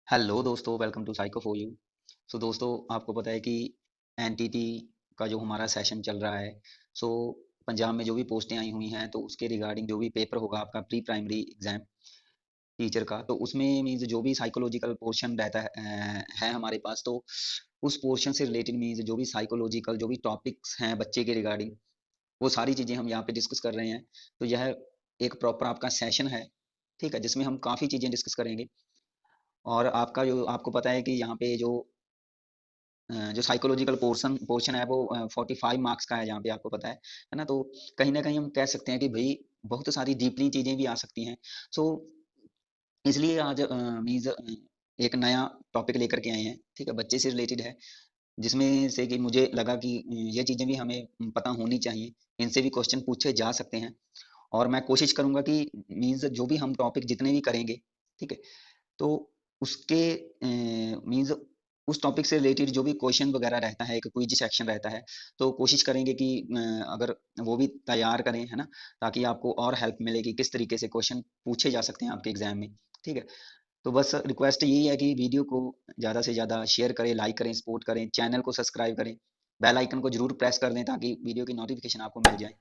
Hello दोस्तों, welcome to psycho for you. So दोस्तों, आपको पता है कि एनटीटी का जो हमारा सेशन चल रहा है। सो पंजाब में जो भी पोस्टें आई हुई हैं तो उसके रिगार्डिंग जो भी पेपर होगा आपका प्री प्राइमरी एग्जाम टीचर का, तो उसमें मीन्स जो भी साइकोलॉजिकल पोर्शन रहता है हमारे पास, तो उस पोर्शन से रिलेटेड मीन्स जो भी साइकोलॉजिकल जो भी टॉपिक्स हैं बच्चे के रिगार्डिंग, वो सारी चीज़ें हम यहाँ पे डिस्कस कर रहे हैं। तो यह एक प्रॉपर आपका सेशन है, ठीक है, जिसमें हम काफ़ी चीज़ें डिस्कस करेंगे। और आपका जो आपको पता है कि यहाँ पे जो साइकोलॉजिकल पोर्शन पोर्शन है वो 45 मार्क्स का है, जहाँ पे आपको पता है ना। तो कहीं ना कहीं हम कह सकते हैं कि भाई बहुत सारी डीपली चीजें भी आ सकती हैं। सो इसलिए आज मीन्स एक नया टॉपिक लेकर के आए हैं, ठीक है, बच्चे से रिलेटेड है, जिसमें से कि मुझे लगा कि ये चीजें भी हमें पता होनी चाहिए, इनसे भी क्वेश्चन पूछे जा सकते हैं। और मैं कोशिश करूंगा कि मीन्स जो भी हम टॉपिक जितने भी करेंगे, ठीक है, तो उसके मीन्स उस टॉपिक से रिलेटेड जो भी क्वेश्चन वगैरह रहता है, एक क्विज सेक्शन रहता है, तो कोशिश करेंगे कि अगर वो भी तैयार करें, है ना, ताकि आपको और हेल्प मिले कि किस तरीके से क्वेश्चन पूछे जा सकते हैं आपके एग्जाम में। ठीक है, तो बस रिक्वेस्ट यही है कि वीडियो को ज़्यादा से ज़्यादा शेयर करें, लाइक करें, सपोर्ट करें, चैनल को सब्सक्राइब करें, बेल आइकन को जरूर प्रेस कर दें ताकि वीडियो की नोटिफिकेशन आपको मिल जाए।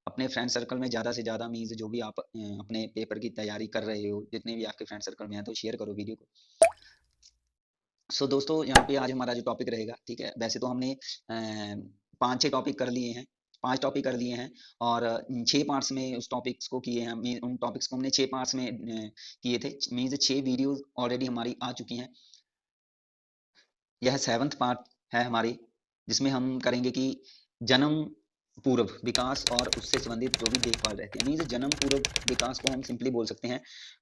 अपने फ्रेंड सर्कल में ज़्यादा से ज़्यादा मीन्स जो भी आप अपने पेपर की तैयारी कर रहे हो, जितने भी आपके फ्रेंड सर्कल में हैं, तो शेयर करो वीडियो को। दोस्तों, यहाँ पे आज हमारा जो टॉपिक रहेगा, ठीक है, वैसे तो हमने 5-6 टॉपिक कर लिए हैं, 5 टॉपिक कर लिए हैं, और 6 पार्ट्स में उस टॉपिक्स को किए हैं। उन टॉपिक्स को हमने 6 पार्ट्स में किए थे, मीन्स 6 वीडियोस ऑलरेडी हमारी आ चुकी हैं। यह 7th पार्ट है हमारी, जिसमें हम करेंगे कि जन्म पूर्व विकास और उससे संबंधित जो भी देखभाल रहती है। मीन्स जन्म पूर्व विकास को हम सिंपली बोल सकते हैं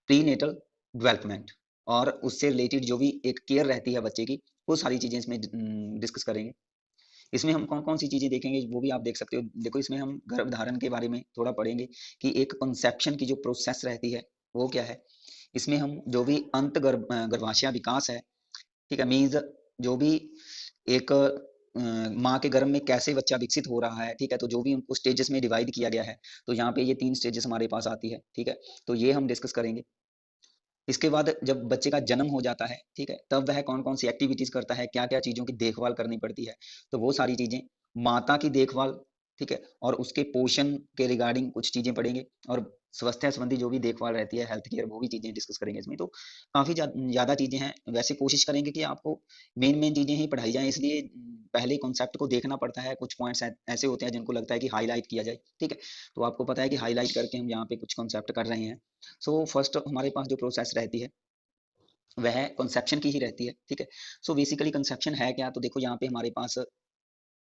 प्री नेटल डेवलपमेंट, और उससे रिलेटेड जो भी एक केयर रहती है बच्चे की, वो सारी चीजें इसमें डिस्कस करेंगे। इसमें हम कौन कौन सी चीजें देखेंगे वो भी आप देख सकते हो। देखो, इसमें हम गर्भधारण के बारे में थोड़ा पढ़ेंगे कि एक कंसेप्शन की जो प्रोसेस रहती है वो क्या है। इसमें हम जो भी अंत गर्भाशय विकास है, ठीक है, मीन्स जो भी एक माँ के गर्भ में कैसे बच्चा विकसित हो रहा है, ठीक है, तो जो भी उनको स्टेजेस में डिवाइड किया गया है, तो यहाँ पे ये 3 स्टेजेस हमारे पास आती है, ठीक है, तो ये हम डिस्कस करेंगे। इसके बाद जब बच्चे का जन्म हो जाता है, ठीक है, तब वह कौन कौन सी एक्टिविटीज करता है, क्या क्या चीजों की देखभाल करनी पड़ती है, तो वो सारी चीजें, माता की देखभाल, ठीक है, और उसके पोषण के रिगार्डिंग कुछ चीजें पढ़ेंगे, और स्वास्थ्य संबंधी जो भी देखभाल रहती है, हेल्थ केयर, वो भी चीजें डिस्कस करेंगे इसमें। तो काफी ज्यादा चीजें हैं। वैसे कोशिश करेंगे कि आपको मेन मेन चीजें ही पढ़ाई जाए, इसलिए पहले कॉन्सेप्ट को देखना पड़ता है। कुछ पॉइंट्स ऐसे होते हैं जिनको लगता है कि हाईलाइट किया जाए, ठीक है, तो आपको पता है कि हाईलाइट करके हम यहाँ पे कुछ कॉन्सेप्ट कर रहे हैं। फर्स्ट हमारे पास जो प्रोसेस रहती है वह कंसेप्शन की ही रहती है, ठीक है। बेसिकली कंसेप्शन है क्या, तो देखो यहाँ पे हमारे पास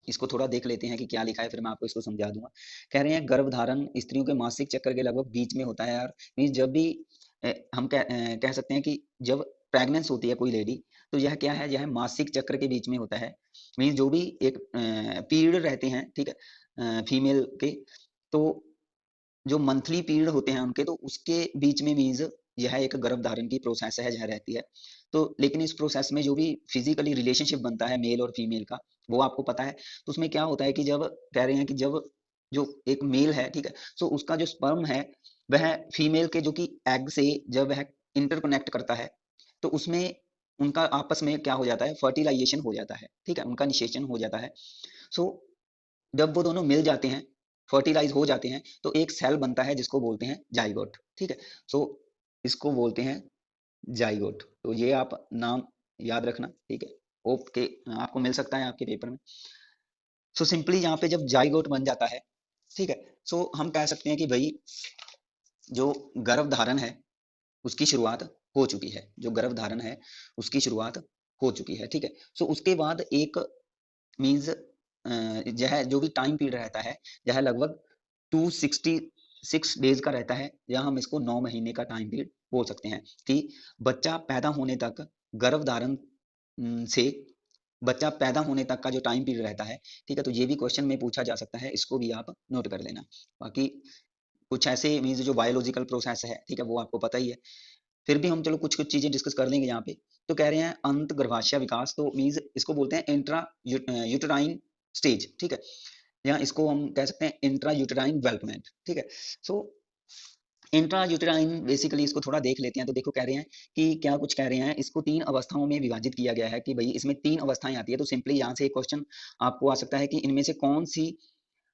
इसको थोड़ा देख लेते हैं कि क्या लिखा है, फिर मैं आपको इसको समझा दूंगा। कह रहे हैं गर्भधारण स्त्रियों के मासिक चक्र के लगभग बीच में होता है यार। मीन जब भी हम कह सकते हैं कि जब प्रेगनेंस होती है कोई लेडी, तो यह क्या है, यह मासिक चक्र के बीच में होता है। मीन जो भी एक पीरियड रहते हैं, ठीक है, फीमेल के, तो जो मंथली पीरियड होते हैं उनके, तो उसके बीच में मीन्स यह एक गर्भधारण की प्रोसेस है, यह रहती है। तो लेकिन इस प्रोसेस में जो भी फिजिकली रिलेशनशिप बनता है मेल और फीमेल का, वो आपको पता है। तो उसमें क्या होता है कि जब कह रहे हैं कि जब जो एक मेल है, ठीक है, उसका जो स्पर्म है वह फीमेल के जो कि एग से जब वह इंटरकनेक्ट करता है, तो उसमें उनका आपस में क्या हो जाता है, फर्टिलाइजेशन हो जाता है, ठीक है, उनका निषेचन हो जाता है। सो जब वो दोनों मिल जाते हैं, फर्टिलाइज हो जाते हैं, तो एक सेल बनता है जिसको बोलते हैं जाइगोट, ठीक है। सो इसको बोलते हैं जाइगोट। तो ये आप नाम याद रखना, ठीक है, ओके, आपको मिल सकता है आपके पेपर में। सिंपली यहाँ पे जब जाइगोट बन जाता है, ठीक है, हम कह सकते हैं कि भाई जो गर्भ धारण है उसकी शुरुआत हो चुकी है, जो गर्भ धारण है उसकी शुरुआत हो चुकी है, ठीक है। उसके बाद एक मीन्स यह जो भी टाइम पीरियड रहता है, यह लगभग 266 डेज का रहता है, या हम इसको 9 महीने का टाइम पीरियड बोल सकते हैं कि बच्चा पैदा होने तक, गर्भ धारण से बच्चा पैदा होने तक का जो टाइम पीरियड रहता है, ठीक है, तो ये भी क्वेश्चन में पूछा जा सकता है, इसको भी आप नोट कर लेना। बाकी कुछ ऐसे मीन्स जो बायोलॉजिकल प्रोसेस है, ठीक है, वो आपको पता ही है। फिर भी हम चलो कुछ कुछ चीजें डिस्कस कर लेंगे यहाँ पे। तो कह रहे हैं अंत गर्भाशय विकास, तो मीन्स इसको बोलते हैं इंट्रा यूटेराइन स्टेज, ठीक है, या इसको हम कह सकते हैं इंट्रा यूटेराइन डेवलपमेंट, ठीक है। सो इंट्रा यूटेराइन बेसिकली इसको थोड़ा देख लेते हैं। तो देखो कह रहे हैं कि क्या कुछ कह रहे हैं, इसको 3 अवस्थाओं में विभाजित किया गया है कि भई इसमें 3 अवस्थाएँ आती है। तो सिंपली यहाँ से एक क्वेश्चन आपको आ सकता है कि इनमें से कौन-सी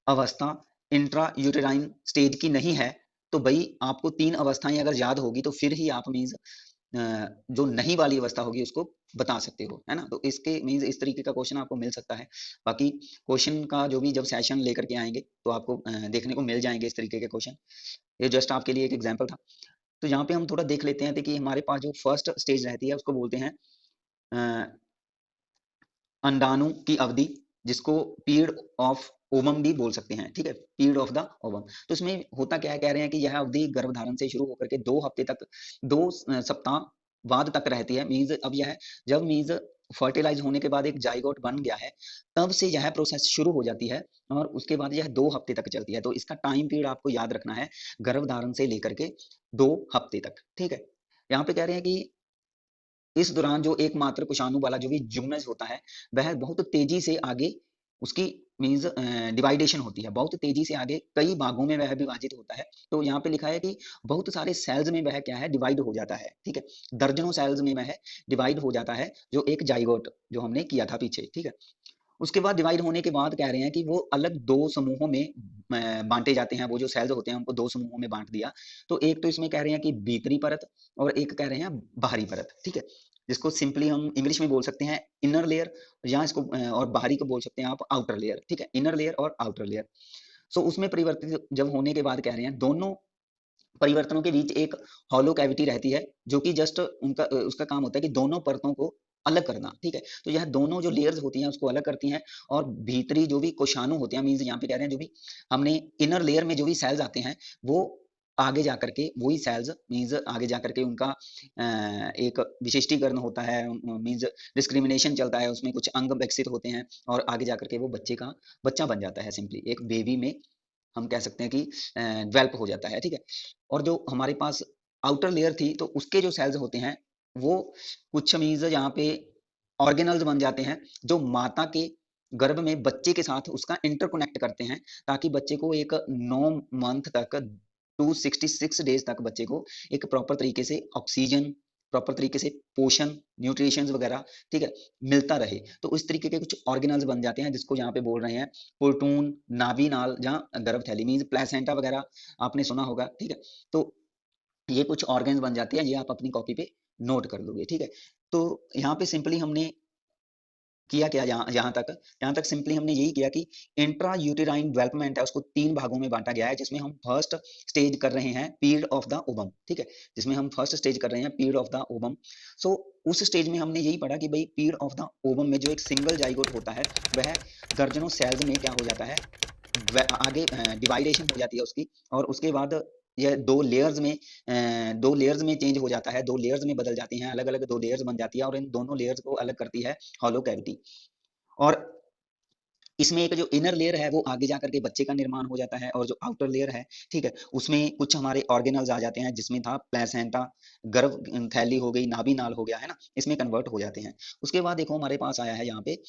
अवस्था इंट्रा यूटेराइन स्टेज की नहीं है। तो भई आपको 3 अवस्थाएँ अगर याद होगी तो फिर ही आप मीन्स जो नहीं वाली अवस्था होगी उसको बता सकते हो, है ना? तो इसके मीन्स इस तरीके का क्वेश्चन आपको मिल सकता है। बाकी क्वेश्चन का जो भी जब सेशन लेकर के आएँगे तो आपको देखने को मिल जाएँगे इस तरीके के क्वेश्चन। ये जस्ट आपके लिए एक एग्जांपल था। तो यहाँ पे हम थोड़ा देख लेते हैं, देखिए हमारे पास जो फर्स्ट स्टेज रहती है उसको बोलते हैं अ, अंडाणु की अवधि, जिसको पीरियड ऑफ ओवम भी बोल सकते हैं, ठीक है? Period of the ovum. तो इसमें होता क्या है, कह रहे हैं कि यह अवधि गर्भधारण से शुरू होकर के 2 हफ्ते तक 2 सप्ताह बाद तक रहती है। मीन्स अब यह जब मीन्स फर्टिलाइज़ होने के बाद एक ज़ाइगोट बन गया है, तब से यह प्रोसेस शुरू हो जाती है और उसके बाद यह 2 हफ्ते तक चलती है। तो इसका टाइम पीरियड आपको याद रखना है, गर्भधारण से लेकर के 2 हफ्ते तक, ठीक है? यहाँ पे कह रहे हैं कि इस दौरान जो एकमात्र कोशानु वाला जो भी जुग्नज होता है, वह बहुत तेज़ी से आगे उसकी मीन्स डिवाइडेशन होती है। बहुत तेज़ी से आगे कई भागों में वह विभाजित होता है। तो यहाँ पे लिखा है कि बहुत सारे सेल्स में वह क्या है, डिवाइड हो जाता है, ठीक है? दर्जनों सेल्स में वह डिवाइड हो जाता है, जो एक ज़ाइगोट जो हमने किया था पीछे, ठीक है? उसके बाद डिवाइड होने के बाद कह रहे हैं कि वो अलग 2 समूहों में बाँटे जाते हैं। वो जो सेल्स होते हैं उनको 2 समूहों में बाँट दिया। तो एक तो इसमें कह रहे हैं कि भीतरी परत और एक कह रहे हैं बाहरी परत, ठीक है? जिसको सिंपली हम इंग्लिश में बोल सकते हैं इनर लेयर, या इसको और बाहरी को बोल सकते हैं आप आउटर लेयर, ठीक है? इनर लेयर और आउटर लेयर। सो उसमें परिवर्तित जब होने के बाद कह रहे हैं दोनों परिवर्तनों के बीच एक हॉलो कैविटी रहती है, जो कि जस्ट उसका काम होता है कि दोनों परतों को अलग करना, ठीक है? तो यह दोनों जो लेयर्स होती हैं उसको अलग करती हैं और भीतरी जो भी कोशानु होते हैं, मीन्स यहाँ पे कह रहे हैं जो भी हमने इनर लेयर में जो भी सेल्स आते हैं, वो आगे जाकर के वही सेल्स मीन्स आगे जाकर के उनका एक विशिष्टीकरण होता है, मीन्स डिस्क्रिमिनेशन चलता है, उसमें कुछ अंग विकसित होते हैं और आगे जाकर के वो बच्चे का बच्चा बन जाता है, सिंपली एक बेबी में हम कह सकते हैं कि डेवलप हो जाता है, ठीक है? और जो हमारे पास आउटर लेयर थी, तो उसके जो सेल्स होते हैं, वो कुछ मीन्स यहाँ पे ऑर्गेनल्स बन जाते हैं, जो माता के गर्भ में बच्चे के साथ उसका इंटरकनेक्ट करते हैं, ताकि बच्चे को एक 9 मंथ तक 266 डेज़ तक बच्चे को एक प्रॉपर तरीके से ऑक्सीजन, प्रॉपर तरीके से पोषण, न्यूट्रिशंस वगैरह, ठीक है, मिलता रहे। तो उस तरीके के कुछ ऑर्गेनल्स बन जाते हैं, जिसको यहाँ पे बोल रहे हैं प्रोटून, नाभिनाल, जहाँ गर्भथैली मीन्स प्लेसेंटा वगैरह आपने सुना होगा, ठीक है? तो ये कुछ ऑर्गन्स बन जाते हैं, ये आप अपनी कॉपी पे नोट कर लोगे, ठीक है? तो यहाँ पे सिंपली हमने किया क्या, यहाँ तक सिंपली हमने यही किया कि इंट्रा यूटेराइन डेवलपमेंट है उसको 3 भागों में बाँटा गया है, जिसमें हम फर्स्ट स्टेज कर रहे हैं पीरियड ऑफ द ओवम, ठीक है? जिसमें हम फर्स्ट स्टेज कर रहे हैं पीरियड ऑफ द ओवम। सो उस स्टेज में हमने यही पढ़ा कि भई पीरियड ऑफ द ओवम में जो एक सिंगल ज़ाइगोट होता है, वह दर्जनों सेल्स में क्या हो जाता है, आगे डिवाइडेशन हो जाती है उसकी, और उसके बाद यह 2 लेयर्स में चेंज हो जाता है, 2 लेयर्स में बदल जाती हैं, अलग-अलग 2 लेयर्स बन जाती है और इन दोनों लेयर्स को अलग करती है हॉलो कैविटी। और इसमें एक जो इनर लेयर है वो आगे जाकर के बच्चे का निर्माण हो जाता है, और जो आउटर लेयर है, ठीक है, उसमें कुछ हमारे ऑर्गेनल्स आ जाते हैं, जिसमें था प्लेसेंटा, गर्भ थैली हो गई, नाभिनाल हो गया, है ना? इसमें कन्वर्ट हो जाते हैं। उसके बाद देखो हमारे पास आया है यहाँ पे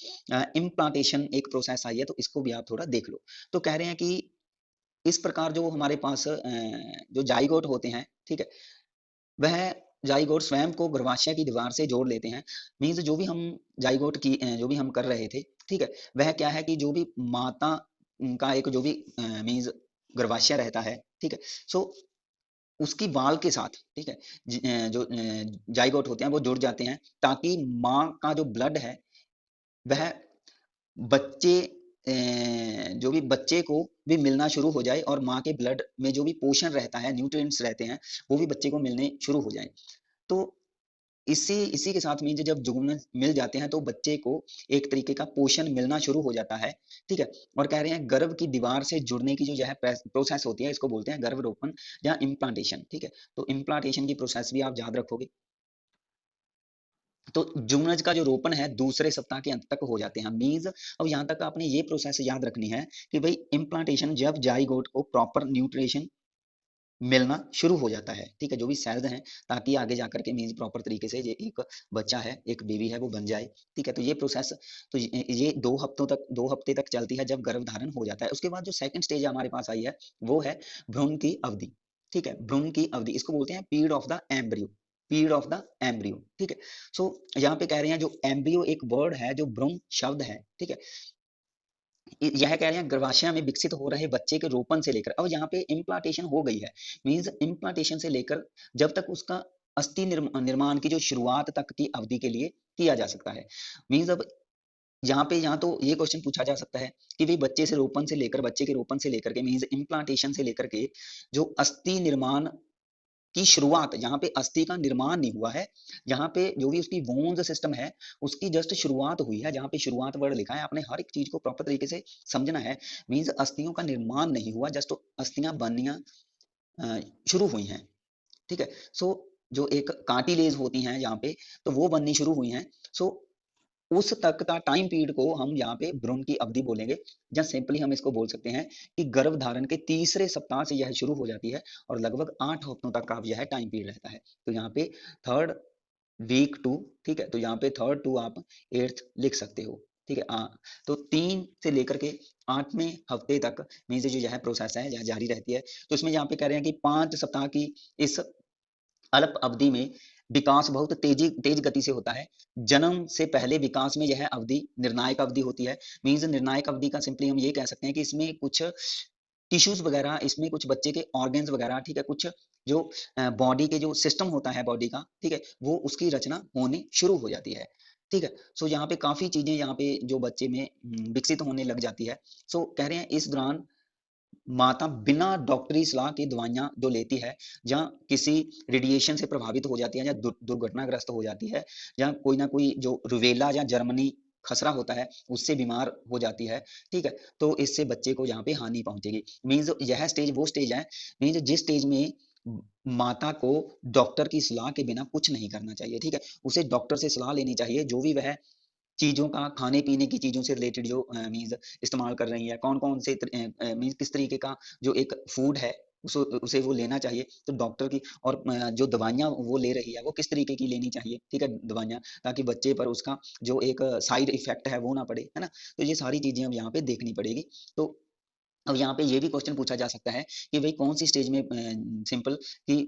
इम्प्लांटेशन एक प्रोसेस आई है, तो इसको भी आप थोड़ा देख लो। तो कह रहे हैं कि इस प्रकार जो हमारे पास जो जाइगोट होते हैं, ठीक है, वह जाइगोट स्वयं को गर्भाशय की दीवार से जोड़ लेते हैं। मीन्स जो भी हम जाइगोट की जो भी हम कर रहे थे, ठीक है, वह क्या है कि जो भी माता का एक जो भी मीन्स गर्भाशय रहता है, ठीक है, सो उसकी वाल के साथ, ठीक है, जो जाइगोट होते हैं वो जुड़ जाते हैं, ताकि माँ का जो ब्लड है वह बच्चे जो भी बच्चे को भी मिलना शुरू हो जाए, और माँ के ब्लड में जो भी पोषण रहता है, न्यूट्रिएंट्स रहते हैं, वो भी बच्चे को मिलने शुरू हो जाएँ। तो इसी इसी के साथ में जब जुगनू मिल जाते हैं, तो बच्चे को एक तरीके का पोषण मिलना शुरू हो जाता है, ठीक है? और कह रहे हैं गर्भ की दीवार से जुड़ने की जो है प्रोसेस होती है, इसको बोलते हैं गर्भरोपण या इम्प्लांटेशन, ठीक है? तो इम्प्लांटेशन की प्रोसेस भी आप याद रखोगे। तो जुगनज का जो रोपण है दूसरे सप्ताह के अंत तक हो जाते हैं, मीन्स अब यहाँ तक आपने ये प्रोसेस याद रखनी है कि भाई इम्प्लांटेशन जब जाइगोट को प्रॉपर न्यूट्रिशन मिलना शुरू हो जाता है, ठीक है, जो भी सेल्स हैं, ताकि आगे जाकर के मीन्स प्रॉपर तरीके से ये एक बच्चा है, एक बेबी है, वो बन जाए, ठीक है। तो ये प्रोसेस, तो ये 2 हफ्ते तक चलती है जब गर्भधारण हो जाता है। उसके बाद जो सेकंड स्टेज हमारे पास आई है, वो है भ्रूण की अवधि, ठीक है, भ्रूण की अवधि, इसको बोलते हैं period of the embryo, period of the embryo, ठीक है। सो यहाँ पे कह रहे हैं जो एम्ब्रियो एक वर्ड है, जो भ्रूण शब्द है, ठीक है, यह कह रहे हैं गर्भाशय में विकसित हो रहे बच्चे के रोपण से लेकर, अब यहाँ पे इम्प्लांटेशन हो गई है, मींस इम्प्लांटेशन से लेकर जब तक उसका अस्थि निर्माण की जो शुरुआत तक की अवधि के लिए किया जा सकता है। मींस अब यहाँ पे, यहाँ तो ये क्वेश्चन पूछा जा सकता है कि भाई बच्चे से रोपण से लेकर, बच्चे के रोपण से लेकर के, मींस इम्प्लांटेशन से लेकर के जो अस्थि निर्माण की शुरुआत, जहाँ पे अस्थि का निर्माण नहीं हुआ है, जहाँ पे जो भी उसकी बोन्स सिस्टम है उसकी जस्ट शुरुआत हुई है, जहाँ पे शुरुआत वर्ड लिखा है, आपने हर एक चीज को प्रॉपर तरीके से समझना है। मींस अस्थियों का निर्माण नहीं हुआ, जस्ट अस्थियां बननियां शुरू हुई हैं, ठीक है। सो जो एक कार्टिलेज होती हैं यहाँ पे, तो वो बननी शुरू हुई हैं। सो उस तक का टाइम पीरियड को हम यहाँ पे भ्रूण की अवधि बोलेंगे, या सिंपली हम इसको बोल सकते हैं कि गर्भ धारण के तीसरे सप्ताह से यह शुरू हो जाती है और लगभग 8 हफ्तों तक का यह टाइम पीरियड रहता है। तो यहाँ पे थर्ड वीक टू, ठीक है, तो यहाँ पे थर्ड टू आप एट्थ लिख सकते हो, ठीक है। तो 3 से लेकर के 8वें हफ्ते तक मीन्स जो यह प्रोसेस है यह जारी रहती है। तो इसमें यहाँ पे कह रहे हैं कि 5 सप्ताह की इस अल्प अवधि में विकास बहुत तेज गति से होता है। जन्म से पहले विकास में यह अवधि निर्णायक अवधि होती है। मीन्स निर्णायक अवधि का सिंपली हम ये कह सकते हैं कि इसमें कुछ टिश्यूज वगैरह, इसमें कुछ बच्चे के ऑर्गन्स वगैरह, ठीक है, कुछ जो बॉडी के जो सिस्टम होता है बॉडी का, ठीक है, वो उसकी रचना होनी शुरू हो जाती है, ठीक है। सो यहाँ पे काफी चीजें यहाँ पे जो बच्चे में विकसित होने लग जाती है। सो कह रहे हैं इस दौरान माता बिना डॉक्टरी सलाह की दवाइयां जो लेती है, जहाँ किसी रेडिएशन से प्रभावित हो जाती है, या दुर्घटनाग्रस्त हो जाती है, या कोई ना कोई जो रुवेला या जर्मनी खसरा होता है उससे बीमार हो जाती है, ठीक है, तो इससे बच्चे को यहाँ पे हानि पहुंचेगी। मीन्स यह स्टेज वो स्टेज है, मीन्स जिस स्टेज में माता को डॉक्टर की सलाह के बिना कुछ नहीं करना चाहिए, ठीक है, उसे डॉक्टर से सलाह लेनी चाहिए, जो भी वह चीज़ों का, खाने-पीने की चीज़ों से रिलेटेड जो मीन्स इस्तेमाल कर रही है, कौन-कौन से मीन्स किस तरीके का जो एक फूड है, उसे वो लेना चाहिए। तो डॉक्टर की, और जो दवाइयाँ वो ले रही है, वो किस तरीके की लेनी चाहिए, ठीक है, दवाइयाँ, ताकि बच्चे पर उसका जो एक साइड इफ़ेक्ट है वो ना पड़े, है ना? तो ये सारी चीज़ें अब यहाँ पे देखनी पड़ेगी। तो अब यहाँ पे ये भी क्वेश्चन पूछा जा सकता है कि भई कौन-सी स्टेज में सिंपल कि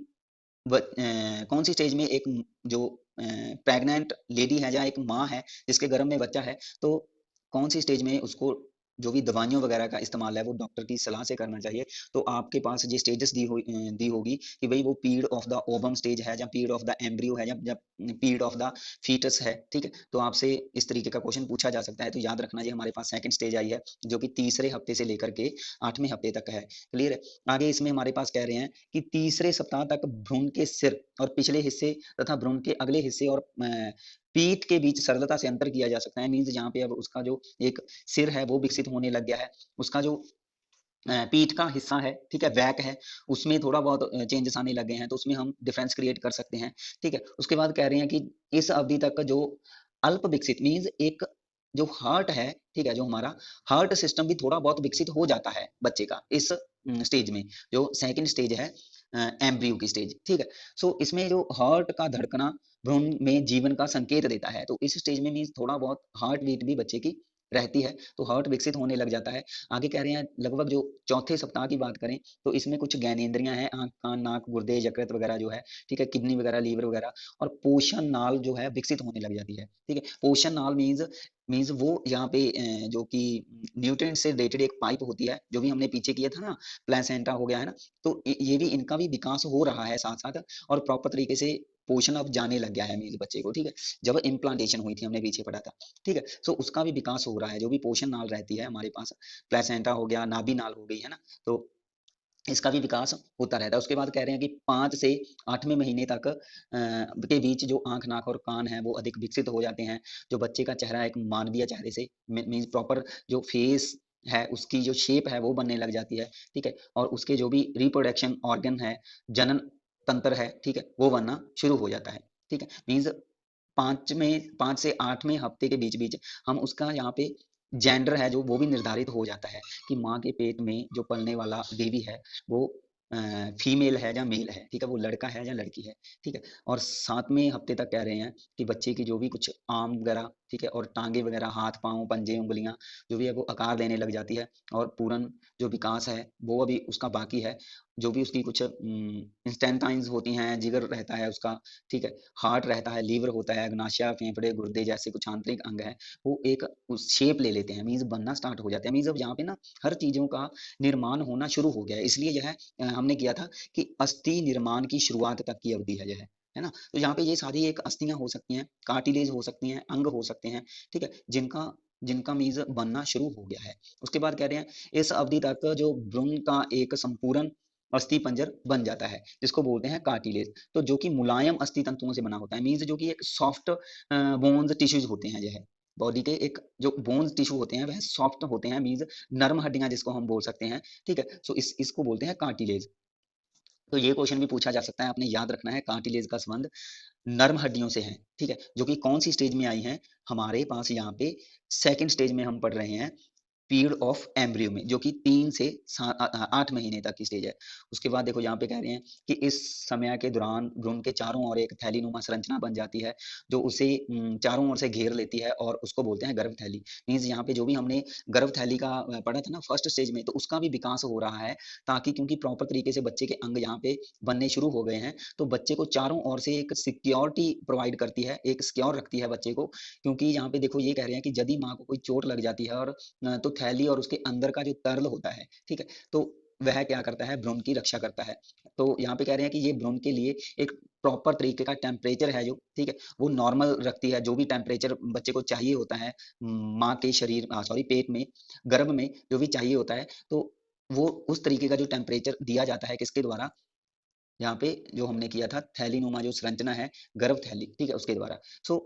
कौन सी स्टेज में एक जो प्रेग्नेंट लेडी है या एक माँ है जिसके गर्भ में बच्चा है, तो कौन सी स्टेज में उसको जो भी दवाइयों वगैरह का इस्तेमाल है वो डॉक्टर की सलाह से करना चाहिए। तो आपके पास ये स्टेजेस दी होगी कि भाई वो period of the ovum stage है, या पीरियड ऑफ द एम्ब्रियो है, या पीरियड ऑफ द फीटस है, ठीक है। तो आपसे इस तरीके का क्वेश्चन पूछा जा सकता है। तो याद रखना, ये हमारे पास सेकंड स्टेज आई है जो कि तीसरे हफ्ते से लेकर के 8वें हफ्ते तक है। क्लियर है? आगे इसमें हमारे पास कह रहे हैं कि तीसरे सप्ताह तक भ्रूण के सिर और पिछले हिस्से तथा भ्रूण के अगले हिस्से और पीठ के बीच सरलता से अंतर किया जा सकता है। मीन्स जहाँ पे अब उसका जो एक सिर है वो विकसित होने लग गया है, उसका जो पीठ का हिस्सा है, ठीक है, बैक है, उसमें थोड़ा बहुत चेंजेस आने लगे हैं, तो उसमें हम डिफरेंस क्रिएट कर सकते हैं, ठीक है। उसके बाद कह रहे हैं कि इस अवधि तक जो अल्प विकसित, मीन्स एक जो हार्ट है, ठीक है, जो हमारा हार्ट सिस्टम भी थोड़ा बहुत विकसित हो जाता है बच्चे का इस स्टेज में, जो सेकंड स्टेज है एम्ब्रियो की स्टेज, ठीक है। सो इसमें जो हार्ट का धड़कना भ्रूण में जीवन का संकेत देता है, तो इस स्टेज में मीन्स थोड़ा बहुत हार्ट बीट भी बच्चे की रहती है, तो हार्ट विकसित होने लग जाता है। आगे कह रहे हैं लगभग जो चौथे सप्ताह की बात करें, तो इसमें कुछ ज्ञानेंद्रियां हैं, आंख, कान, नाक, गुर्दे, यकृत वगैरह जो है, ठीक है, किडनी वगैरह, लीवर वगैरह, और पोषण नाल जो है विकसित होने लग जाती है, ठीक है। पोषण नाल मीन्स वो यहाँ पे जो कि न्यूट्रिएंट से रिलेटेड एक पाइप होती है, जो भी हमने पीछे किया था ना, प्लेसेंटा हो गया है ना, तो ये भी, इनका भी विकास हो रहा है साथ साथ, और प्रॉपर तरीके से पोषण अब जाने लग गया है मीन्स बच्चे को, ठीक है। जब इम्प्लांटेशन हुई थी हमने पीछे पढ़ा था, ठीक है, सो उसका भी विकास हो रहा है, जो भी पोषण नाल रहती है हमारे पास, प्लेसेंटा हो गया, नाभि नाल हो गई, है ना, तो इसका भी विकास होता रहता है। उसके बाद कह रहे हैं कि 5 से 8वें महीने तक के बीच जो आँख, नाक और कान है वो अधिक विकसित हो जाते हैं। जो बच्चे का चेहरा एक मानवीय चेहरे से मीन्स प्रॉपर जो फेस है उसकी जो शेप है वो बनने लग जाती है, ठीक है? और उसके जो भी रिप्रोडक्शन ऑर्गन है, जनन तंत्र है, ठीक है? वो बनना शुरू हो जाता है, ठीक है? मीन्स 5 से 8वें हफ्ते के बीच-बीच हम उसका यहाँ पे जेंडर है जो वो भी निर्धारित हो जाता है कि माँ के पेट में जो पलने वाला बेबी है वो फीमेल है या मेल है, ठीक है, वो लड़का है या लड़की है, ठीक है। और 7वें हफ्ते तक कह रहे हैं कि बच्चे की जो भी कुछ आर्म वगैरह, ठीक है, और टांगे वगैरह, हाथ पाँव पंजे उंगलियां जो भी है वो आकार लेने लग जाती है, और पूर्ण जो विकास है वो अभी उसका बाकी है। जो भी उसकी कुछ इंस्टेंटाइन्स होती हैं, जिगर रहता है उसका, ठीक है, हार्ट रहता है, लीवर होता है, अग्नाशय, फेफड़े, गुर्दे जैसे कुछ आंतरिक अंग है, वो एक उस शेप ले लेते हैं, मीन्स बनना स्टार्ट हो जाते हैं। मीन्स अब यहाँ पे ना हर चीजों का निर्माण होना शुरू हो गया है। इसलिए यह हमने किया था कि अस्थि निर्माण की शुरुआत तक की अवधि है यह, है ना। तो यहाँ पे ये सारी एक अस्थियां हो सकती हैं, कार्टिलेज हो सकती हैं, अंग हो सकते हैं, ठीक है, जिनका जिनका मीज बनना शुरू हो गया है। उसके बाद कह रहे हैं इस अवधि तक जो भ्रूण का एक संपूर्ण अस्थि पंजर बन जाता है, जिसको बोलते हैं कार्टिलेज। तो जो कि मुलायम अस्थि तंतुओं से बना होता है, मीन्स जो कि एक सॉफ्ट बोन्स टिश्यूज होते हैं, यह बॉडी के एक जो बोन्स टिश्यू होते हैं वह सॉफ्ट होते हैं, मीन्स नर्म हड्डियां जिसको हम बोल सकते हैं, ठीक है। सो इसको बोलते हैं कार्टिलेज। तो ये क्वेश्चन भी पूछा जा सकता है, आपने याद रखना है कार्टिलेज का संबंध नर्म हड्डियों से है, ठीक है, जो कि कौन सी स्टेज में आई है हमारे पास यहाँ पे सेकंड स्टेज में हम पढ़ रहे हैं, पीरियड ऑफ एम्ब्रियो में, जो कि 3 से 8 महीने तक की स्टेज है। उसके बाद देखो यहाँ पे कह रहे हैं कि इस समय के दौरान भ्रूण के चारों ओर एक थैलीनुमा संरचना बन जाती है, जो उसे चारों ओर से घेर लेती है, और उसको बोलते हैं गर्भ थैली। मीन्स यहाँ पे जो भी हमने गर्भ थैली का पढ़ा था ना फर्स्ट स्टेज में, तो उसका भी विकास हो रहा है, ताकि क्योंकि प्रॉपर तरीके से बच्चे के अंग यहाँ पे बनने शुरू हो गए हैं, तो बच्चे को चारों ओर से एक सिक्योरिटी प्रोवाइड करती है, एक सिक्योर रखती है बच्चे को। क्योंकि यहाँ पे देखो ये कह रहे हैं कि यदि माँ को कोई चोट लग जाती है, और तो थैली और उसके अंदर का जो तरल होता है, ठीक है, तो वह क्या करता है, भ्रूण की रक्षा करता है। तो यहाँ पे कह रहे हैं कि ये भ्रूण के लिए एक प्रॉपर तरीके का टेम्परेचर है जो, ठीक है, वो नॉर्मल रखती है, जो भी टेम्परेचर बच्चे को चाहिए होता है माँ के शरीर, सॉरी, पेट में, गर्भ में जो भी चाहिए होता है, तो वो उस तरीके का जो टेम्परेचर दिया जाता है किसके द्वारा, यहाँ पे जो हमने किया था थैलीनुमा जो संरचना है, गर्भ थैली, ठीक है, उसके द्वारा। सो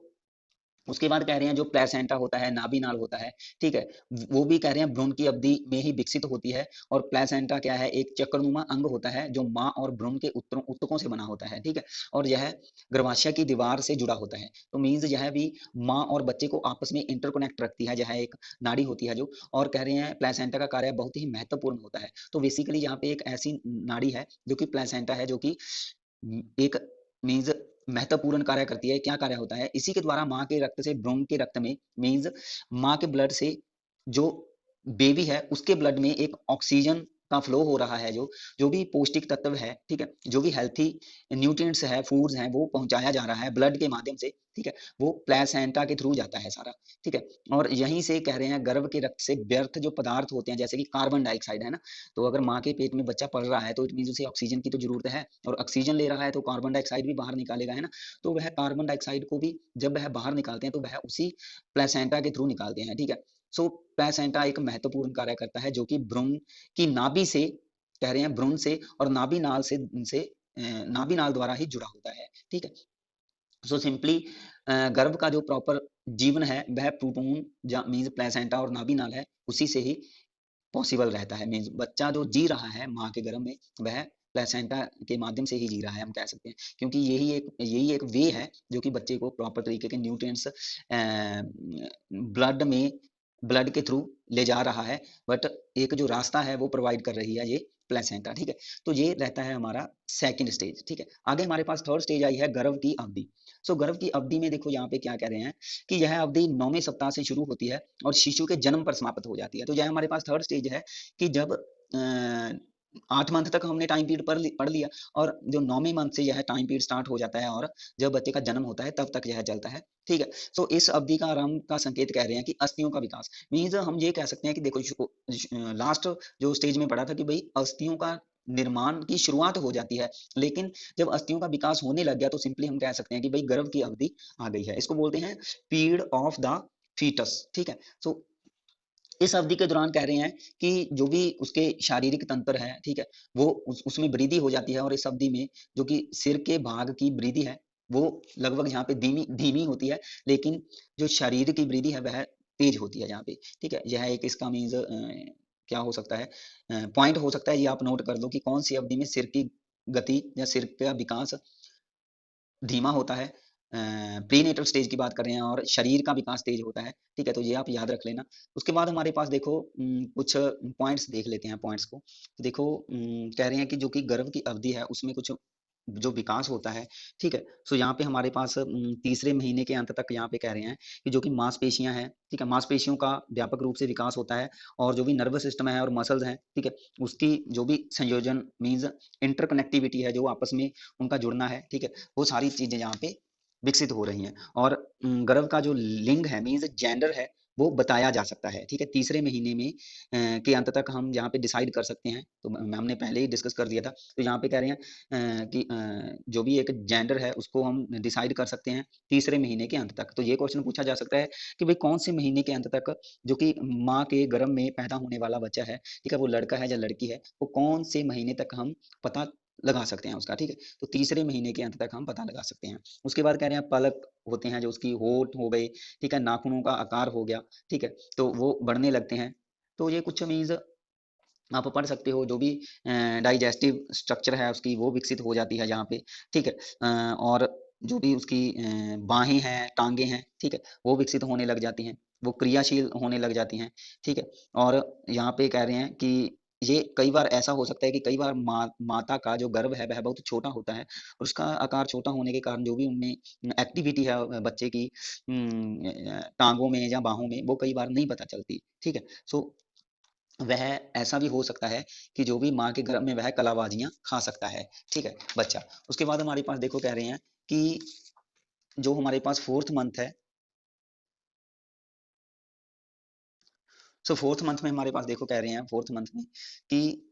उसके बाद कह रहे हैं जो प्लेसेंटा होता है, नाभिनाल होता है, ठीक है, वो भी कह रहे हैं भ्रूण की अवधि में ही विकसित होती है। और प्लेसेंटा क्या है, एक चक्रनुमा अंग होता है जो माँ और भ्रूण के उत्तकों से बना होता है, ठीक है, और यह गर्भाशय की दीवार से जुड़ा होता है। तो मीन्स यह भी माँ और बच्चे को आपस में इंटरकोनेक्ट रखती है, यह एक नाड़ी होती है जो। और कह रहे हैं प्लेसेंटा का कार्य बहुत ही महत्वपूर्ण होता है। तो बेसिकली यहाँ पे एक ऐसी नाड़ी है जो कि प्लेसेंटा है, जो कि एक मीन्स महत्वपूर्ण कार्य करती है। क्या कार्य होता है, इसी के द्वारा माँ के रक्त से भ्रूण के रक्त में, मीन्स माँ के ब्लड से जो बेबी है उसके ब्लड में एक ऑक्सीजन का फ्लो हो रहा है, जो जो भी पौष्टिक तत्व है, ठीक है, जो भी हेल्थी न्यूट्रिएंट्स है, फूड्स हैं, वो पहुंचाया जा रहा है ब्लड के माध्यम से, ठीक है, वो प्लेसेंटा के थ्रू जाता है सारा, ठीक है। और यहीं से कह रहे हैं गर्भ के रक्त से व्यर्थ जो पदार्थ होते हैं, जैसे कि कार्बन डाइऑक्साइड है ना, तो अगर माँ के पेट में बच्चा पल रहा है तो इट मीन उसे ऑक्सीजन की तो जरूरत है, और ऑक्सीजन ले रहा है तो कार्बन डाइऑक्साइड भी बाहर निकालेगा, है ना। तो वह कार्बन डाइऑक्साइड को भी जब वह बाहर निकालते हैं तो वह उसी प्लेसेंटा के थ्रू निकालते हैं, ठीक है। सो प्लेसेंटा एक महत्वपूर्ण कार्य करता है, जो कि भ्रूण की नाभि से, कह रहे हैं भ्रूण से और नाभि नाल द्वारा ही जुड़ा होता है, ठीक है। सो सिंपली गर्भ का जो प्रॉपर जीवन है वह प्रोटून मीन्स प्लेसेंटा और नाभि नाल है, उसी से ही पॉसिबल रहता है। मीन्स बच्चा जो जी रहा है माँ के गर्भ में, वह प्लेसेंटा के माध्यम से ही जी रहा है, हम कह सकते हैं, क्योंकि यही एक वे है जो कि बच्चे को प्रॉपर तरीके के न्यूट्रिएंट्स ब्लड में, ब्लड के थ्रू ले जा रहा है। बट एक जो रास्ता है वो प्रोवाइड कर रही है ये प्लेसेंटा, ठीक है। तो ये रहता है हमारा सेकंड स्टेज, ठीक है। आगे हमारे पास थर्ड स्टेज आई है गर्भ की अवधि। सो गर्भ की अवधि में देखो यहाँ पे क्या कह रहे हैं कि यह अवधि 9वें सप्ताह से शुरू होती है और शिशु के जन्म पर समाप्त हो जाती है। तो यह हमारे पास थर्ड स्टेज है कि जब 8 मंथ तक हमने टाइम पीरियड पढ़ लिया, और जो 9वें मंथ से यह टाइम पीरियड स्टार्ट हो जाता है, और जब बच्चे का जन्म होता है तब तक यह चलता है, ठीक है। सो इस अवधि का आरंभ का संकेत कह रहे हैं कि अस्थियों का विकास। मीन्स हम ये कह सकते हैं कि देखो लास्ट जो स्टेज में पढ़ा था कि भाई अस्थियों का निर्माण की शुरुआत हो जाती है, लेकिन जब अस्थियों का विकास होने लग गया तो सिंपली हम कह सकते हैं कि भाई गर्भ की अवधि आ गई है। इसको बोलते हैं पीरियड ऑफ द फीटस, ठीक है। सो इस अवधि के दौरान कह रहे हैं कि जो भी उसके शारीरिक तंत्र है, ठीक है, वो उसमें वृद्धि हो जाती है। और इस अवधि में जो कि सिर के भाग की वृद्धि है वो लगभग यहाँ पे धीमी धीमी होती है, लेकिन जो शरीर की वृद्धि है वह तेज होती है यहाँ पे, ठीक है। यह एक इसका मीन्स क्या हो सकता है, पॉइंट हो सकता है, ये आप नोट कर लो कि कौन सी अवधि में सिर की गति या सिर का विकास धीमा होता है, प्रीनेटल स्टेज की बात कर रहे हैं और शरीर का विकास तेज होता है, ठीक है? तो ये आप याद रख लेना। उसके बाद हमारे पास देखो कुछ पॉइंट्स देख लेते हैं पॉइंट्स को। तो देखो कह रहे हैं कि जो कि गर्भ की अवधि है उसमें कुछ जो विकास होता है, ठीक है? सो यहाँ पे हमारे पास तीसरे महीने के अंत तक यहाँ पे कह रहे हैं कि जो कि मांसपेशियाँ हैं, ठीक है? मांसपेशियों का व्यापक रूप से विकास होता है और जो भी नर्वस सिस्टम है और मसल्स हैं, ठीक है? उसकी जो भी संयोजन मीन्स इंटरकनेक्टिविटी है जो आपस में उनका जुड़ना है, ठीक है? वो सारी चीज़ें यहाँ पे विकसित हो रही हैं और गर्भ का जो लिंग है मीन्स जेंडर है वो बताया जा सकता है, ठीक है? तीसरे महीने में के अंत तक हम यहाँ पे डिसाइड कर सकते हैं। तो हमने पहले ही डिस्कस कर दिया था। तो यहाँ पे कह रहे हैं कि जो भी एक जेंडर है उसको हम डिसाइड कर सकते हैं तीसरे महीने के अंत तक। तो ये क्वेश्चन पूछा जा सकता है कि भाई कौन से महीने के अंत तक जो कि माँ के गर्भ में पैदा होने वाला बच्चा है, ठीक है? वो लड़का है या लड़की है, वो कौन से महीने तक हम पता लगा सकते हैं उसका, ठीक है? तो तीसरे महीने के अंत तक हम पता लगा सकते हैं। उसके बाद कह रहे हैं पलक होते हैं जो उसकी होंठ हो गई, ठीक है? नाखूनों का आकार हो गया, ठीक है? तो वो बढ़ने लगते हैं। तो ये कुछ मीन्स आप पढ़ सकते हो जो भी डाइजेस्टिव स्ट्रक्चर है उसकी वो विकसित हो जाती है यहाँ पे, ठीक है? और जो भी उसकी बाहें हैं, टांगे हैं, ठीक है? वो विकसित होने लग जाती हैं, वो क्रियाशील होने लग जाती हैं, ठीक है? और यहाँ पे कह रहे हैं कि ये कई बार ऐसा हो सकता है कि कई बार माता का जो गर्भ है वह बहुत छोटा होता है और उसका आकार छोटा होने के कारण जो भी उनमें एक्टिविटी है बच्चे की टांगों में या बाहों में वो कई बार नहीं पता चलती, ठीक है? सो वह ऐसा भी हो सकता है कि जो भी माँ के गर्भ में वह कलाबाजियाँ खा सकता है, ठीक है, बच्चा। उसके बाद हमारे पास देखो कह रहे हैं कि जो हमारे पास 4th मंथ है, सो 4th मंथ में हमारे पास देखो कह रहे हैं 4th मंथ में कि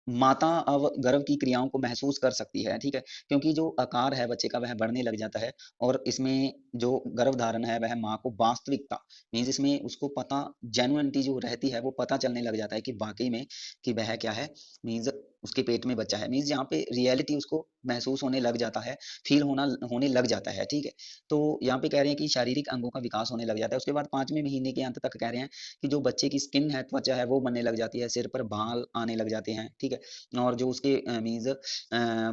माता अब गर्भ की क्रियाओं को महसूस कर सकती है, ठीक है? क्योंकि जो आकार है बच्चे का वह बढ़ने लग जाता है और इसमें जो गर्भधारण है वह माँ को वास्तविकता मीन्स इसमें उसको पता जेन्युइनिटी जो रहती है वो पता चलने लग जाता है कि वाक़ई में कि वह क्या है मीन्स उसके पेट में बच्चा है। मीन्स यहाँ पे रियलिटी उसको महसूस होने लग जाता है, फ़ील होने लग जाता है, ठीक है? तो यहाँ पे कह रहे हैं कि शारीरिक अंगों का विकास होने लग जाता है। उसके बाद 5वें महीने के अंत तक कह रहे हैं कि जो बच्चे की स्किन है, त्वचा है वो बनने लग जाती है, सिर पर बाल आने लग जाते हैं, ठीक है? और जो उसके मीन्स